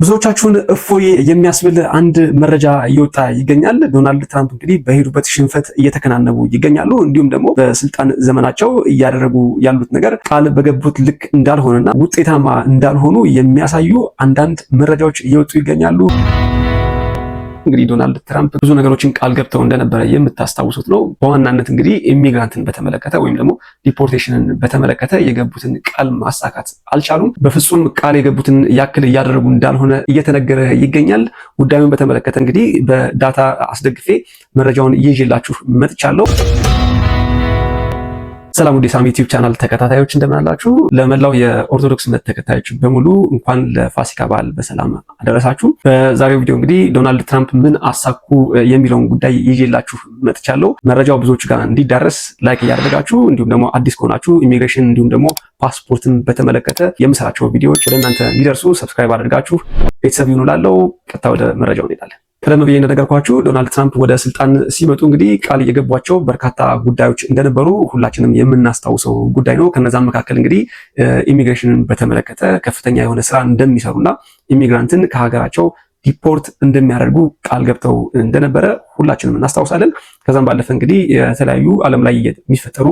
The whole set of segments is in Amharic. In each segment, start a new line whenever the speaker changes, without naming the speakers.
ብዙዎቻችሁን እፎይ የሚያስብል አንድ መረጃ እየወጣ ይገኛል። ዶናልድ ትራምፕ እንግዲህ በሄዱበት ሽንፈት እየተከናነቡ ይገኛሉ። እንዲሁም ደግሞ በስልጣን ዘመናቸው እያደረጉ ያሉት ነገር ቃል በገቡት ልክ እንዳልሆነና ውጤታማ እንዳልሆኑ የሚያሳዩ አንዳንድ መረጃዎች እየወጡ ይገኛሉ። እንግዲህ ዶናልድ ትራምፕ ብዙ ነገሮችን ቃል ገብተው እንደነበረ የምታስታውሱት ነው። በዋናነት እንግዲህ ኢሚግራንትን በተመለከተ ወይም ደግሞ ዲፖርቴሽንን በተመለከተ የገቡትን ቃል ማሳካት አልቻሉም። በፍጹም ቃል የገቡትን ያክል እያደረጉ እንዳልሆነ እየተነገረ ይገኛል። ጉዳዩን በተመለከተ እንግዲህ በዳታ አስደግፌ መረጃውን ይዤላችሁ መጥቻለሁ። ሰላም ወደ ሳሚ ዩቲዩብ ቻናል ተከታታዮች እንደምን አላችሁ? ለመላው የኦርቶዶክስ እምነት ተከታዮች በሙሉ እንኳን ለፋሲካ በዓል በሰላም አደረሳችሁ። በዛሬው ቪዲዮ እንግዲህ ዶናልድ ትራምፕ ምን አሳኩ የሚለውን ጉዳይ ይዤላችሁ መጥቻለሁ። መረጃው ብዙዎች ጋር እንዲዳረስ ላይክ እያደረጋችሁ እንዲሁም ደግሞ አዲስ ከሆናችሁ ኢሚግሬሽን እንዲሁም ደግሞ ፓስፖርትን በተመለከተ የምሰራቸው ቪዲዮዎች ወደ እናንተ እንዲደርሱ ሰብስክራይብ አድርጋችሁ ቤተሰብ ይሁኑ። ላለው ቀጥታ ወደ መረጃው እንሄዳለን። ቀደም ብዬ እንደነገርኳችሁ ዶናልድ ትራምፕ ወደ ስልጣን ሲመጡ እንግዲህ ቃል የገቧቸው በርካታ ጉዳዮች እንደነበሩ ሁላችንም የምናስታውሰው ጉዳይ ነው። ከነዛም መካከል እንግዲህ ኢሚግሬሽንን በተመለከተ ከፍተኛ የሆነ ስራ እንደሚሰሩና ኢሚግራንትን ከሀገራቸው ዲፖርት እንደሚያደርጉ ቃል ገብተው እንደነበረ ሁላችንም እናስታውሳለን። ከዛም ባለፈ እንግዲህ የተለያዩ ዓለም ላይ የሚፈጠሩ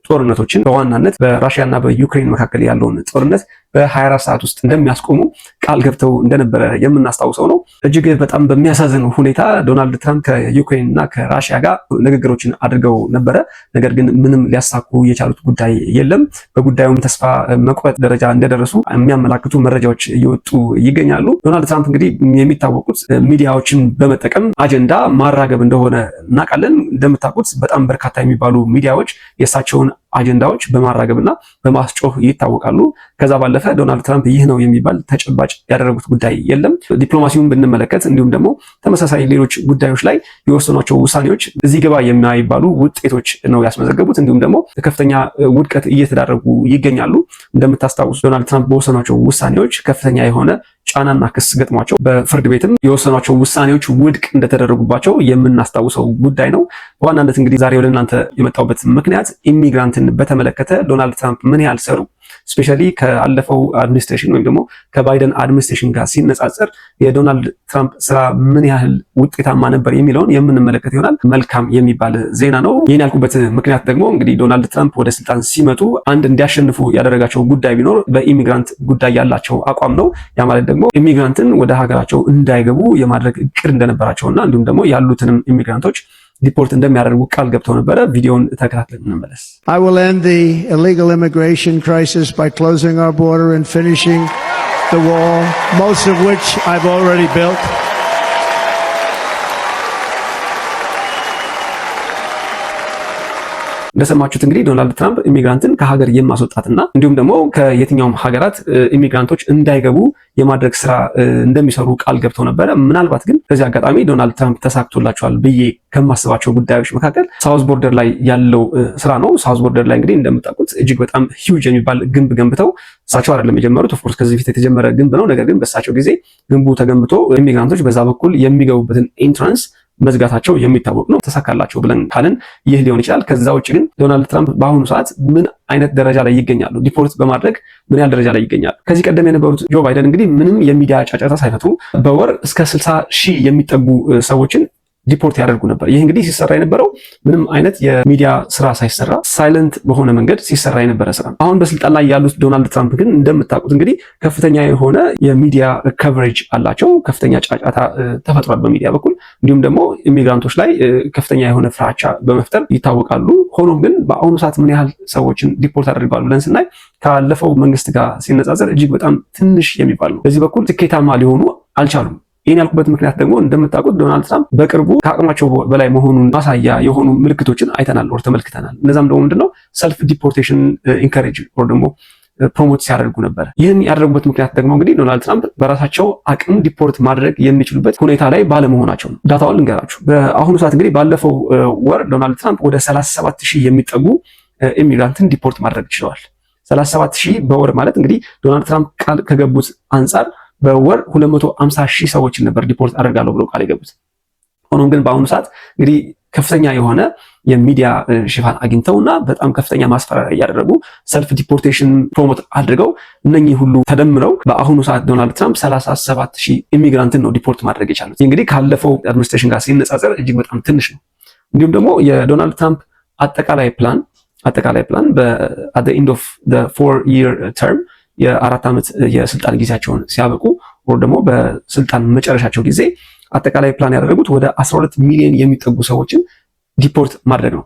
ጦርነቶችን በዋናነት በራሽያ እና በዩክሬን መካከል ያለውን ጦርነት በ24 ሰዓት ውስጥ እንደሚያስቆሙ ቃል ገብተው እንደነበረ የምናስታውሰው ነው። እጅግ በጣም በሚያሳዝን ሁኔታ ዶናልድ ትራምፕ ከዩክሬን እና ከራሽያ ጋር ንግግሮችን አድርገው ነበረ። ነገር ግን ምንም ሊያሳኩ የቻሉት ጉዳይ የለም። በጉዳዩም ተስፋ መቁረጥ ደረጃ እንደደረሱ የሚያመላክቱ መረጃዎች እየወጡ ይገኛሉ። ዶናልድ ትራምፕ እንግዲህ የሚታወቁት ሚዲያዎችን በመጠቀም አጀንዳ ማራገብ እንደሆነ እናውቃለን። እንደምታውቁት በጣም በርካታ የሚባሉ ሚዲያዎች የእሳቸውን አጀንዳዎች በማራገብና በማስጮህ ይታወቃሉ። ከዛ ባለፈ ዶናልድ ትራምፕ ይህ ነው የሚባል ተጨባጭ ያደረጉት ጉዳይ የለም። ዲፕሎማሲውን ብንመለከት እንዲሁም ደግሞ ተመሳሳይ ሌሎች ጉዳዮች ላይ የወሰኗቸው ውሳኔዎች እዚህ ገባ የማይባሉ ውጤቶች ነው ያስመዘገቡት። እንዲሁም ደግሞ ከፍተኛ ውድቀት እየተዳረጉ ይገኛሉ። እንደምታስታውሱ ዶናልድ ትራምፕ በወሰኗቸው ውሳኔዎች ከፍተኛ የሆነ ጫናና ክስ ገጥሟቸው በፍርድ ቤትም የወሰኗቸው ውሳኔዎች ውድቅ እንደተደረጉባቸው የምናስታውሰው ጉዳይ ነው። በዋናነት እንግዲህ ዛሬ ወደ እናንተ የመጣሁበት ምክንያት ኢሚግራንትን በተመለከተ ዶናልድ ትራምፕ ምን ያህል ሰሩ፣ ስፔሻሊ ከአለፈው አድሚኒስትሬሽን ወይም ደግሞ ከባይደን አድሚኒስትሬሽን ጋር ሲነጻጸር የዶናልድ ትራምፕ ስራ ምን ያህል ውጤታማ ነበር የሚለውን የምንመለከት ይሆናል። መልካም የሚባል ዜና ነው። ይህን ያልኩበት ምክንያት ደግሞ እንግዲህ ዶናልድ ትራምፕ ወደ ስልጣን ሲመጡ አንድ እንዲያሸንፉ ያደረጋቸው ጉዳይ ቢኖር በኢሚግራንት ጉዳይ ያላቸው አቋም ነው። ያ ማለት ደግሞ ኢሚግራንትን ወደ ሀገራቸው እንዳይገቡ የማድረግ እቅድ እንደነበራቸውና እንዲሁም ደግሞ ያሉትንም ኢሚግራንቶች ዲፖርት እንደሚያደርጉ ቃል ገብተው ነበረ። ቪዲዮውን ተከታትለን እንመለስ።
I will end the illegal immigration crisis by closing our border and finishing the wall, most of which I've already built.
እንደሰማችሁት እንግዲህ ዶናልድ ትራምፕ ኢሚግራንትን ከሀገር የማስወጣትና እንዲሁም ደግሞ ከየትኛውም ሀገራት ኢሚግራንቶች እንዳይገቡ የማድረግ ስራ እንደሚሰሩ ቃል ገብተው ነበረ። ምናልባት ግን በዚህ አጋጣሚ ዶናልድ ትራምፕ ተሳክቶላቸዋል ብዬ ከማስባቸው ጉዳዮች መካከል ሳውዝ ቦርደር ላይ ያለው ስራ ነው። ሳውዝ ቦርደር ላይ እንግዲህ እንደምታውቁት እጅግ በጣም ሂውጅ የሚባል ግንብ ገንብተው እሳቸው አይደለም የጀመሩት፣ ኦፍኮርስ ከዚህ በፊት የተጀመረ ግንብ ነው። ነገር ግን በእሳቸው ጊዜ ግንቡ ተገንብቶ ኢሚግራንቶች በዛ በኩል የሚገቡበትን ኤንትራንስ መዝጋታቸው የሚታወቅ ነው። ተሳካላቸው ብለን ካልን ይህ ሊሆን ይችላል። ከዛ ውጭ ግን ዶናልድ ትራምፕ በአሁኑ ሰዓት ምን አይነት ደረጃ ላይ ይገኛሉ? ዲፖርት በማድረግ ምን ያህል ደረጃ ላይ ይገኛሉ? ከዚህ ቀደም የነበሩት ጆ ባይደን እንግዲህ ምንም የሚዲያ ጫጫታ ሳይፈቱ በወር እስከ 60,000 የሚጠጉ ሰዎችን ዲፖርት ያደርጉ ነበር። ይህ እንግዲህ ሲሰራ የነበረው ምንም አይነት የሚዲያ ስራ ሳይሰራ ሳይለንት በሆነ መንገድ ሲሰራ የነበረ ስራ ነው። አሁን በስልጣን ላይ ያሉት ዶናልድ ትራምፕ ግን እንደምታውቁት እንግዲህ ከፍተኛ የሆነ የሚዲያ ከቨሬጅ አላቸው። ከፍተኛ ጫጫታ ተፈጥሯል በሚዲያ በኩል። እንዲሁም ደግሞ ኢሚግራንቶች ላይ ከፍተኛ የሆነ ፍራቻ በመፍጠር ይታወቃሉ። ሆኖም ግን በአሁኑ ሰዓት ምን ያህል ሰዎችን ዲፖርት አድርገዋል ብለን ስናይ ካለፈው መንግስት ጋር ሲነጻጸር እጅግ በጣም ትንሽ የሚባል ነው። በዚህ በኩል ስኬታማ ሊሆኑ አልቻሉም። ይህን ያልኩበት ምክንያት ደግሞ እንደምታውቁት ዶናልድ ትራምፕ በቅርቡ ከአቅማቸው በላይ መሆኑን ማሳያ የሆኑ ምልክቶችን አይተናል ወር ተመልክተናል። እነዛም ደግሞ ምንድነው ሰልፍ ዲፖርቴሽን ኢንካሬጅ ወር ደግሞ ፕሮሞት ሲያደርጉ ነበር። ይህን ያደረጉበት ምክንያት ደግሞ እንግዲህ ዶናልድ ትራምፕ በራሳቸው አቅም ዲፖርት ማድረግ የሚችሉበት ሁኔታ ላይ ባለመሆናቸው ነው። ዳታውን ልንገራችሁ። በአሁኑ ሰዓት እንግዲህ ባለፈው ወር ዶናልድ ትራምፕ ወደ 37,000 የሚጠጉ ኢሚግራንትን ዲፖርት ማድረግ ችለዋል። 37,000 በወር ማለት እንግዲህ ዶናልድ ትራምፕ ቃል ከገቡት አንጻር በወር 250,000 ሰዎችን ነበር ዲፖርት አደርጋለሁ ብለው ቃል የገቡት። ሆኖም ግን በአሁኑ ሰዓት እንግዲህ ከፍተኛ የሆነ የሚዲያ ሽፋን አግኝተውና በጣም ከፍተኛ ማስፈራሪያ እያደረጉ ሰልፍ ዲፖርቴሽን ፕሮሞት አድርገው እነኚህ ሁሉ ተደምረው በአሁኑ ሰዓት ዶናልድ ትራምፕ 37,000 ኢሚግራንትን ነው ዲፖርት ማድረግ የቻሉት። እንግዲህ ካለፈው አድሚኒስትሬሽን ጋር ሲነጻጸር እጅግ በጣም ትንሽ ነው። እንዲሁም ደግሞ የዶናልድ ትራምፕ አጠቃላይ ፕላን at the end of the 4-year term የ4 ዓመት የስልጣን ጊዜያቸውን ሲያበቁ ወር ደግሞ በስልጣን መጨረሻቸው ጊዜ አጠቃላይ ፕላን ያደረጉት ወደ 12 ሚሊዮን የሚጠጉ ሰዎችን ዲፖርት ማድረግ ነው።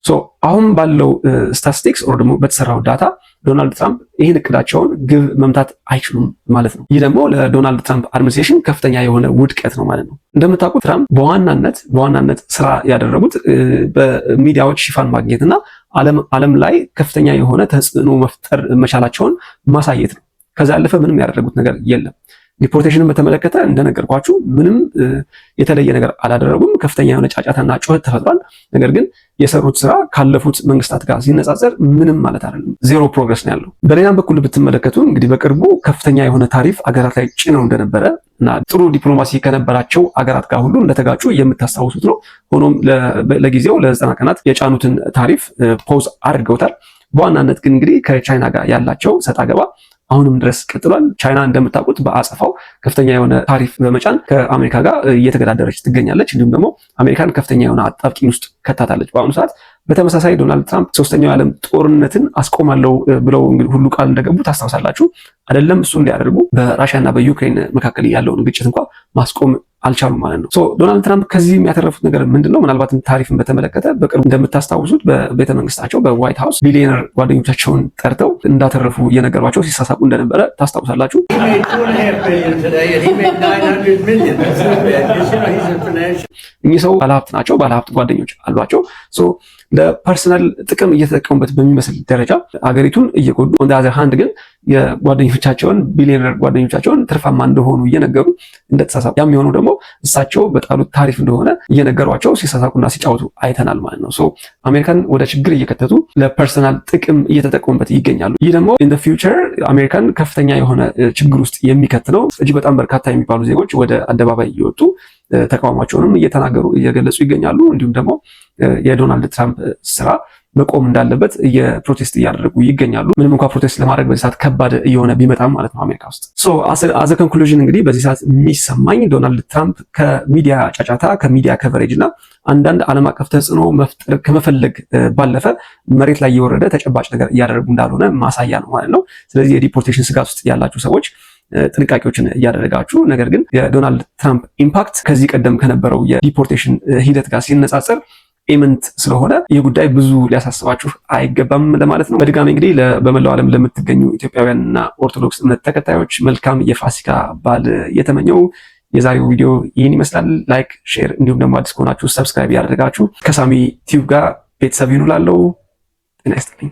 ሶ አሁን ባለው ስታቲስቲክስ ወር ደግሞ በተሰራው ዳታ ዶናልድ ትራምፕ ይህን እቅዳቸውን ግብ መምታት አይችሉም ማለት ነው። ይህ ደግሞ ለዶናልድ ትራምፕ አድሚኒስትሬሽን ከፍተኛ የሆነ ውድቀት ነው ማለት ነው። እንደምታውቁት ትራምፕ በዋናነት ስራ ያደረጉት በሚዲያዎች ሽፋን ማግኘትና ዓለም ላይ ከፍተኛ የሆነ ተጽዕኖ መፍጠር መቻላቸውን ማሳየት ነው። ከዛ ያለፈ ምንም ያደረጉት ነገር የለም። ዲፖርቴሽንን በተመለከተ እንደነገርኳችሁ ምንም የተለየ ነገር አላደረጉም። ከፍተኛ የሆነ ጫጫታና ጩኸት ተፈጥሯል። ነገር ግን የሰሩት ስራ ካለፉት መንግስታት ጋር ሲነጻጸር ምንም ማለት አይደለም። ዜሮ ፕሮግረስ ነው ያለው። በሌላም በኩል ብትመለከቱ እንግዲህ በቅርቡ ከፍተኛ የሆነ ታሪፍ አገራት ላይ ጭነው እንደነበረ እና ጥሩ ዲፕሎማሲ ከነበራቸው አገራት ጋር ሁሉ እንደተጋጩ የምታስታውሱት ነው። ሆኖም ለጊዜው ለ90 ቀናት የጫኑትን ታሪፍ ፖዝ አድርገውታል። በዋናነት ግን እንግዲህ ከቻይና ጋር ያላቸው ሰጣ ገባ አሁንም ድረስ ቀጥሏል። ቻይና እንደምታውቁት በአጸፋው ከፍተኛ የሆነ ታሪፍ በመጫን ከአሜሪካ ጋር እየተገዳደረች ትገኛለች። እንዲሁም ደግሞ አሜሪካን ከፍተኛ የሆነ አጣብቂኝ ውስጥ ከታታለች በአሁኑ ሰዓት። በተመሳሳይ ዶናልድ ትራምፕ ሶስተኛው የዓለም ጦርነትን አስቆማለሁ ብለው ሁሉ ቃል እንደገቡ ታስታውሳላችሁ አይደለም? እሱን ሊያደርጉ በራሽያና በዩክሬን መካከል ያለውን ግጭት እንኳን ማስቆም አልቻሉም ማለት ነው። ዶናልድ ትራምፕ ከዚህ የሚያተረፉት ነገር ምንድነው? ምናልባትም ታሪፍን በተመለከተ በቅርቡ እንደምታስታውሱት በቤተ መንግስታቸው በዋይት ሃውስ ቢሊዮነር ጓደኞቻቸውን ጠርተው እንዳተረፉ እየነገሯቸው ሲሳሳቁ እንደነበረ ታስታውሳላችሁ። እኚህ ሰው ባለሀብት ናቸው። ባለሀብት ጓደኞች አሏቸው። ለፐርሰናል ጥቅም እየተጠቀሙበት በሚመስል ደረጃ አገሪቱን እየጎዱ on the other hand ግን የጓደኞቻቸውን ቢሊዮነር ጓደኞቻቸውን ትርፋማ እንደሆኑ እየነገሩ እንደተሳሳቁ ያም የሆነው ደግሞ እሳቸው በጣሉት ታሪፍ እንደሆነ እየነገሯቸው ሲሳሳቁና ሲጫወቱ አይተናል ማለት ነው። አሜሪካን ወደ ችግር እየከተቱ ለፐርሰናል ጥቅም እየተጠቀሙበት ይገኛሉ። ይህ ደግሞ in the future አሜሪካን ከፍተኛ የሆነ ችግር ውስጥ የሚከት ነው። እጅግ በጣም በርካታ የሚባሉ ዜጎች ወደ አደባባይ እየወጡ ተቃውሟቸውንም እየተናገሩ እየገለጹ ይገኛሉ። እንዲሁም ደግሞ የዶናልድ ትራምፕ ስራ መቆም እንዳለበት የፕሮቴስት እያደረጉ ይገኛሉ። ምንም እንኳን ፕሮቴስት ለማድረግ በዚህ ሰዓት ከባድ እየሆነ ቢመጣም ማለት ነው አሜሪካ ውስጥ። አዘ ኮንክሉዥን እንግዲህ በዚህ ሰዓት የሚሰማኝ ዶናልድ ትራምፕ ከሚዲያ ጫጫታ ከሚዲያ ከቨሬጅ እና አንዳንድ ዓለም አቀፍ ተጽዕኖ መፍጠር ከመፈለግ ባለፈ መሬት ላይ የወረደ ተጨባጭ ነገር እያደረጉ እንዳልሆነ ማሳያ ነው ማለት ነው። ስለዚህ የዲፖርቴሽን ስጋት ውስጥ ያላችሁ ሰዎች ጥንቃቄዎችን እያደረጋችሁ፣ ነገር ግን የዶናልድ ትራምፕ ኢምፓክት ከዚህ ቀደም ከነበረው የዲፖርቴሽን ሂደት ጋር ሲነጻጸር ኢምንት ስለሆነ ይህ ጉዳይ ብዙ ሊያሳስባችሁ አይገባም ለማለት ነው። በድጋሚ እንግዲህ በመላው ዓለም ለምትገኙ ኢትዮጵያውያንና ኦርቶዶክስ እምነት ተከታዮች መልካም የፋሲካ በዓል የተመኘው የዛሬው ቪዲዮ ይህን ይመስላል። ላይክ፣ ሼር እንዲሁም ደግሞ አዲስ ከሆናችሁ ሰብስክራይብ ያደርጋችሁ ከሳሚ ቲዩብ ጋር ቤተሰብ ይኑላለው። ጤና ይስጥልኝ።